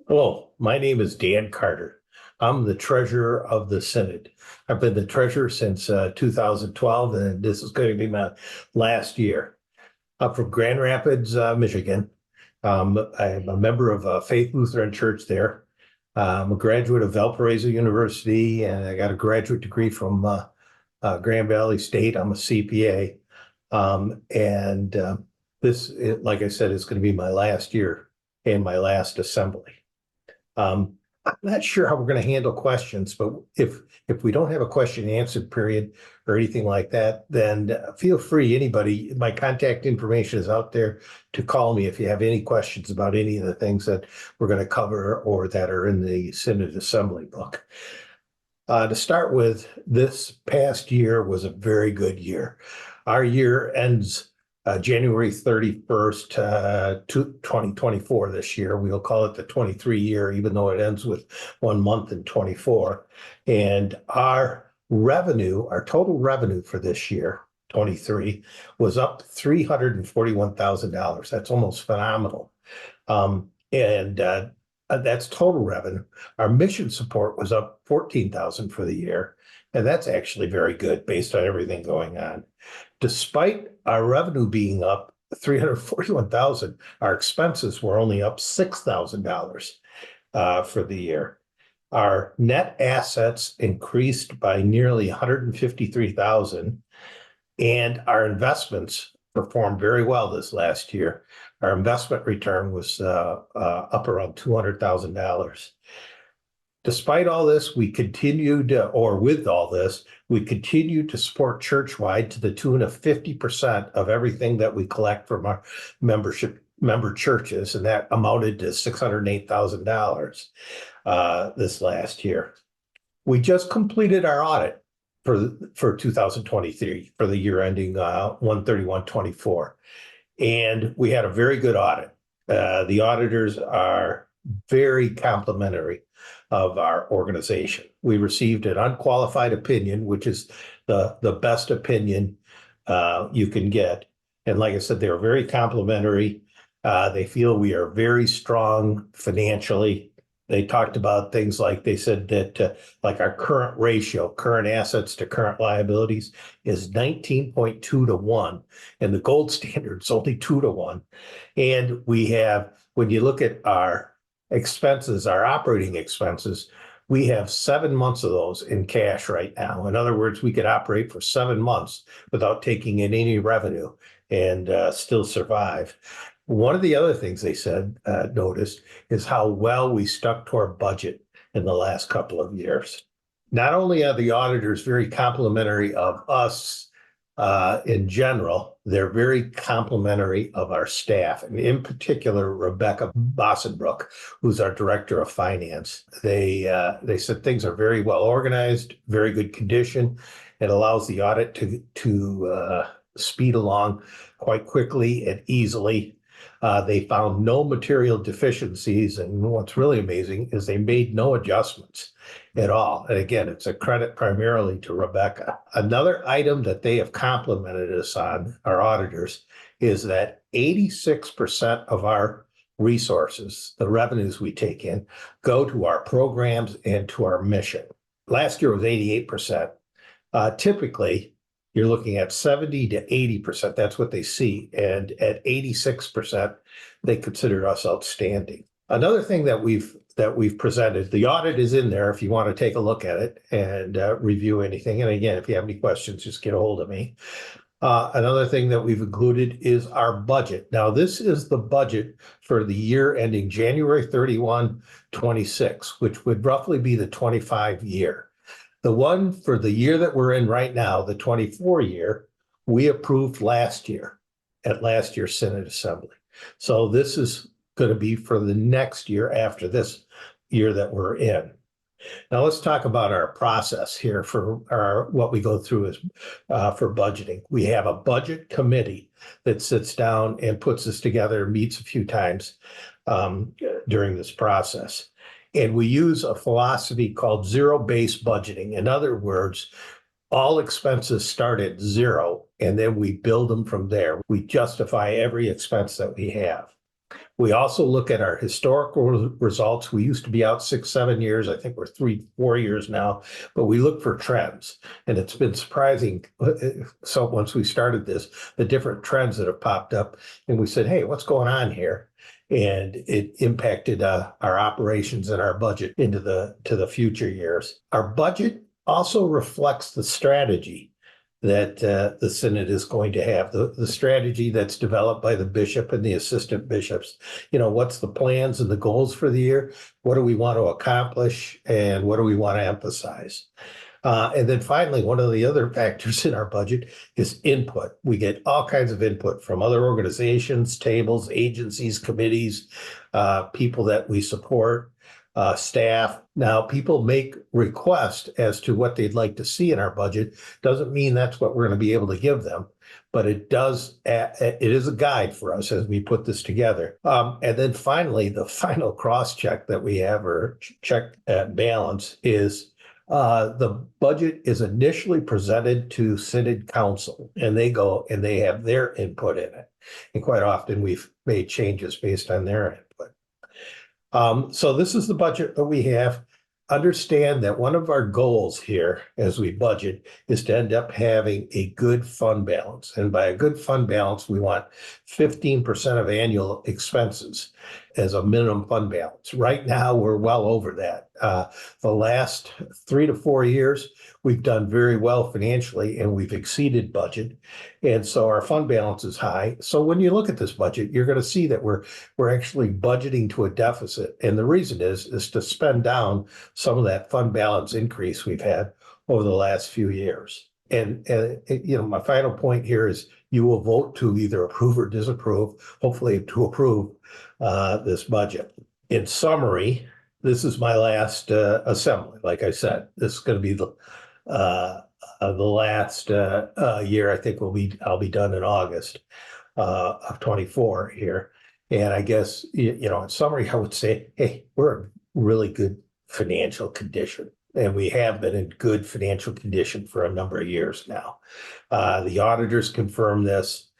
Hello, my name is Dan Carter. I'm the treasurer of the Synod. I've been the treasurer since 2012, and this is going to be my last year. I'm from Grand Rapids, Michigan. I'm a member of Faith Lutheran Church there. I'm a graduate of Valparaiso University, and I got a graduate degree from Grand Valley State. I'm a CPA. And this, like I said, is going to be my last year and my last assembly. I'm not sure how we're going to handle questions, but if we don't have a question and answer period or anything like that, then feel free, anybody, my contact information is out there to call me if you have any questions about any of the things that we're going to cover or that are in the Synod Assembly book. To start with, this past year was a very good year. Our year ends January 31st, 2024 this year. We'll call it the 23 year, even though it ends with 1 month in 24. And our revenue, our total revenue for this year, 23, was up $341,000. That's almost phenomenal. And That's total revenue. Our mission support was up 14,000 for the year. And that's actually very good based on everything going on. Despite our revenue being up 341,000, our expenses were only up $6,000 for the year. Our net assets increased by nearly 153,000, and our investments performed very well this last year. Our investment return was up around $200,000. Despite all this, we continued, or with all this, we continued to support churchwide to the tune of 50% of everything that we collect from our member churches, and that amounted to $608,000 this last year. We just completed our audit for 2023 for the year ending 1/31/24, and we had a very good audit. The auditors are very complimentary of our organization. We received an unqualified opinion, which is the best opinion you can get. And like I said, they were very complimentary. They feel we are very strong financially. They talked about things like, they said that like our current ratio, current assets to current liabilities is 19.2 to 1. And the gold standard is only 2 to 1. And we have, when you look at our expenses, our operating expenses, we have 7 months of those in cash right now. In other words, we could operate for 7 months without taking in any revenue and still survive. One of the other things they said, noticed, is how well we stuck to our budget in the last couple of years. Not only are the auditors very complimentary of us in general, they're very complimentary of our staff, and in particular, Rebecca Bossenbrook, who's our director of finance. They said things are very well organized, very good condition. It allows the audit to speed along quite quickly and easily. They found no material deficiencies, and what's really amazing is they made no adjustments at all. And again, it's a credit primarily to Rebecca. Another item that they have complimented us on, our auditors, is that 86% of our resources, the revenues we take in, go to our programs and to our mission. Last year was 88%. Typically, you're looking at 70 to 80%. That's what they see. And at 86%, they consider us outstanding. Another thing that we've presented, the audit is in there if you want to take a look at it and review anything. And again, if you have any questions, just get a hold of me. Another thing that we've included is our budget. Now, this is the budget for the year ending January 31, 26, which would roughly be the 25 year. The one for the year that we're in right now, the 24 year, we approved last year at last year's Synod Assembly. So this is going to be for the next year after this year that we're in. Now let's talk about our process here for what we go through is for budgeting. We have a budget committee that sits down and puts this together, meets a few times during this process. And we use a philosophy called zero-based budgeting. In other words, all expenses start at zero, and then we build them from there. We justify every expense that we have. We also look at our historical results. We used to be out 6, 7 years. I think we're 3, 4 years now, but we look for trends. And it's been surprising. So once we started this, the different trends that have popped up, and we said, hey, what's going on here? And it impacted our operations and our budget into the future years. Our budget also reflects the strategy that the synod is going to have, the strategy that's developed by the bishop and the assistant bishops. What's the plans and the goals for the year? What do we want to accomplish? And what do we want to emphasize? And then finally, one of the other factors in our budget is input. We get all kinds of input from other organizations, tables, agencies, committees, people that we support, staff. Now, people make requests as to what they'd like to see in our budget. Doesn't mean that's what we're going to be able to give them, but it is a guide for us as we put this together. And then finally, the final cross check that we have, or check and balance, is the budget is initially presented to Synod Council, and they go and they have their input in it. And quite often we've made changes based on their input. So this is the budget that we have. Understand that one of our goals here as we budget is to end up having a good fund balance. And by a good fund balance, we want 15% of annual expenses as a minimum fund balance. Right now, we're well over that. The last 3 to 4 years, we've done very well financially, and we've exceeded budget. And so our fund balance is high. So when you look at this budget, you're going to see that we're actually budgeting to a deficit. And the reason is to spend down some of that fund balance increase we've had over the last few years. And my final point here is you will vote to either approve or disapprove, hopefully to approve this budget. In summary, this is my last assembly. Like I said, this is going to be the last year. I think I'll be done in August of 24 here. And I guess, in summary, I would say, hey, we're in really good financial condition. And we have been in good financial condition for a number of years now. The auditors confirm this.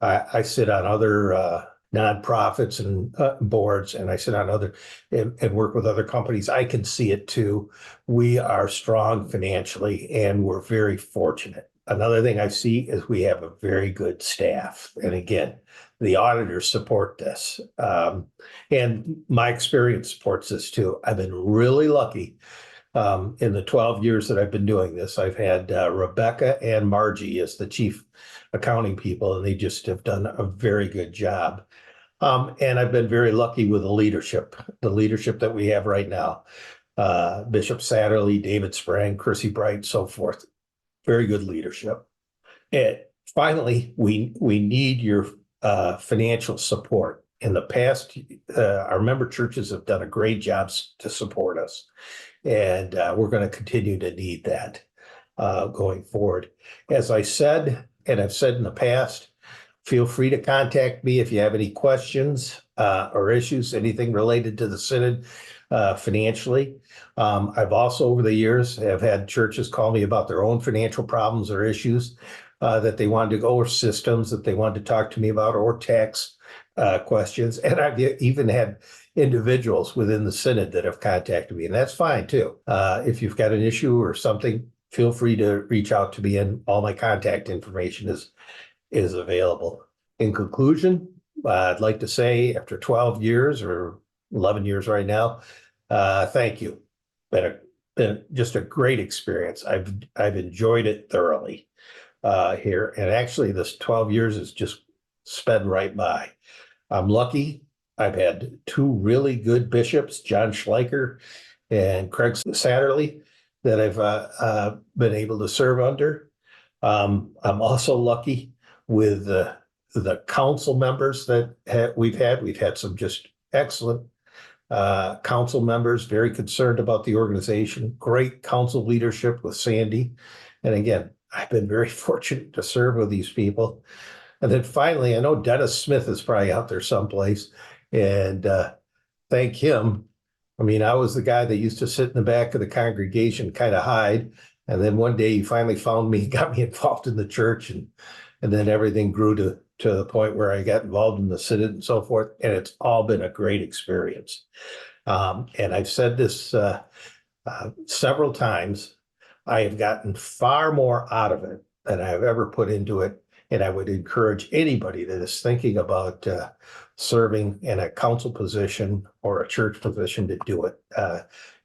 I sit on other nonprofits and boards, and I sit on other and work with other companies. I can see it too. We are strong financially, and we're very fortunate. Another thing I see is we have a very good staff. And again, the auditors support this. And my experience supports this too. I've been really lucky. In the 12 years that I've been doing this, I've had Rebecca and Margie as the chief accounting people, and they just have done a very good job. And I've been very lucky with the leadership that we have right now. Bishop Satterley, David Sprang, Chrissy Bright, so forth. Very good leadership. And finally, we need your financial support. In the past, our member churches have done a great job to support us. And we're going to continue to need that going forward. As I said, and I've said in the past, feel free to contact me if you have any questions or issues, anything related to the Synod financially. I've also, over the years, have had churches call me about their own financial problems or issues that they wanted to go, or systems that they wanted to talk to me about, or tax questions. And I've even had individuals within the Synod that have contacted me, and that's fine too. If you've got an issue or something, feel free to reach out to me, and all my contact information is available. In conclusion, I'd like to say, after 12 years or 11 years right now, thank you. Been just a great experience. I've enjoyed it thoroughly here, and actually this 12 years has just sped right by. I'm lucky. I've had 2 really good bishops, John Schleicher and Craig Satterley, that I've been able to serve under. I'm also lucky with the council members that we've had. We've had some just excellent council members, very concerned about the organization, great council leadership with Sandy. And again, I've been very fortunate to serve with these people. And then finally, I know Dennis Smith is probably out there someplace, and thank him. I mean, I was the guy that used to sit in the back of the congregation, kind of hide. And then one day he finally found me, got me involved in the church, and then everything grew to the point where I got involved in the synod and so forth, and it's all been a great experience. And I've said this several times. I have gotten far more out of it than I've ever put into it. And I would encourage anybody that is thinking about serving in a council position or a church position to do it.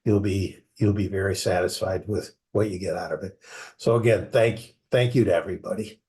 You'll be very satisfied with what you get out of it. So again, thank you to everybody.